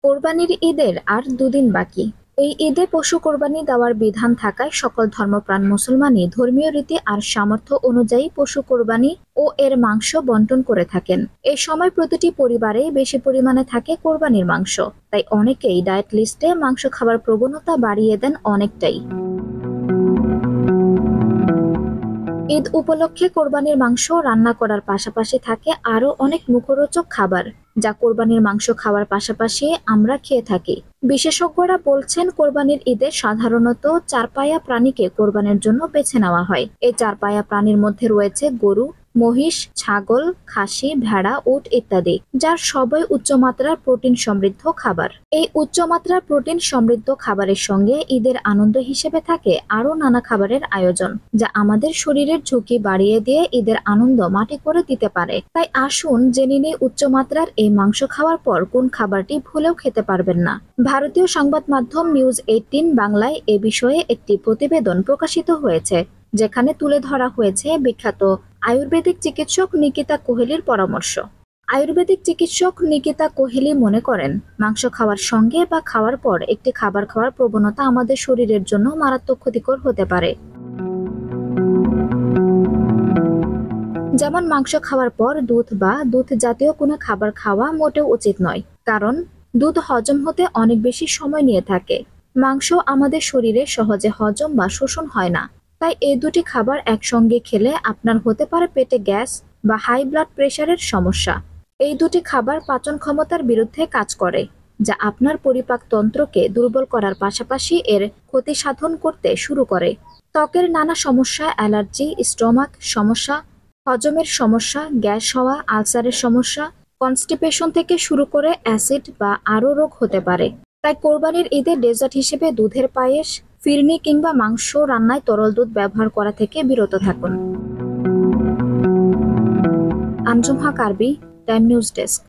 কোরবানির ঈদের আর দুদিন বাকি। এই ঈদে পশু কোরবানি দেওয়ার বিধান থাকায় সকল ধর্মপ্রাণ মুসলমানই ধর্মীয় রীতি আর সামর্থ্য অনুযায়ী পশু কোরবানি ও এর মাংস বন্টন করে থাকেন। এই সময় প্রতিটি পরিবারেই বেশি পরিমাণে থাকে কোরবানির মাংস, তাই অনেকেই ডায়েট লিস্টে মাংস খাবার প্রবণতা বাড়িয়ে দেন অনেকটাই। ঈদ উপলক্ষে কোরবানির মাংস রান্না করার পাশাপাশি থাকে আরো অনেক মুখরোচক খাবার, যা কোরবানির মাংস খাওয়ার পাশাপাশি আমরা খেয়ে থাকি। বিশেষজ্ঞরা বলছেন কোরবানির ঈদে সাধারণত চারপায়া প্রাণীকে কোরবানির জন্য বেছে নেওয়া হয়। এই চারপায়া প্রাণীর মধ্যে রয়েছে গরু, মহিষ, ছাগল, খাসি, ভেড়া, উট ইত্যাদি, যার সবই উচ্চমাত্রার প্রোটিন সমৃদ্ধ খাবার। এই উচ্চমাত্রার প্রোটিন সমৃদ্ধ খাবারের সঙ্গে ঈদের আনন্দ হিসেবে থাকে আরো নানা খাবারের আয়োজন, যা আমাদের শরীরের ঝুঁকি বাড়িয়ে দিয়ে ঈদের আনন্দ মাটি করে দিতে পারে। তাই আসুন জেনে নিই উচ্চমাত্রার এই মাংস খাওয়ার পর কোন খাবারটি ভুলেও খেতে পারবেন না। ভারতীয় সংবাদ মাধ্যম নিউজ 18 বাংলায় এ বিষয়ে একটি প্রতিবেদন প্রকাশিত হয়েছে, যেখানে তুলে ধরা হয়েছে বিখ্যাত আয়ুর্বেদিক চিকিৎসক নিকিতা কোহেলির পরামর্শ। আয়ুর্বেদিক চিকিৎসক নিকিতা কোহেলি মনে করেন, মাংস খাওয়ার সঙ্গে বা খাওয়ার পর একটি খাবার খাওয়ার প্রবণতা আমাদের শরীরের জন্য মারাত্মক ক্ষতিকর হতে পারে। যেমন মাংস খাওয়ার পর দুধ বা দুধ জাতীয় কোনো খাবার খাওয়া মোটেও উচিত নয়, কারণ দুধ হজম হতে অনেক বেশি সময় নিয়ে থাকে। মাংস আমাদের শরীরে সহজে হজম বা শোষণ হয় না, তাই এই দুটি খাবার একসঙ্গে খেলে আপনার হতে পারে পেটে গ্যাস বা হাই ব্লাড প্রেশারের সমস্যা। এই দুটি খাবার পাচন ক্ষমতার বিরুদ্ধে কাজ করে, যা আপনার পরিপাক তন্ত্রকে দুর্বল করার পাশাপাশি এর ক্ষতি সাধন করতে শুরু করে। ত্বকের নানা সমস্যা, অ্যালার্জি, স্টোমাক সমস্যা, হজমের সমস্যা, গ্যাস হওয়া, আলসারের সমস্যা, কনস্টিপেশন থেকে শুরু করে অ্যাসিড বা আরও রোগ হতে পারে। তাই কোরবানির ঈদে ডেজার্ট হিসেবে দুধের পায়েস, ফিরনি কিংবা মাংস রান্নায় তরল দুধ ব্যবহার করা থেকে বিরত থাকুন। আঞ্জুম হক আরবি, টাইম নিউজ ডেস্ক।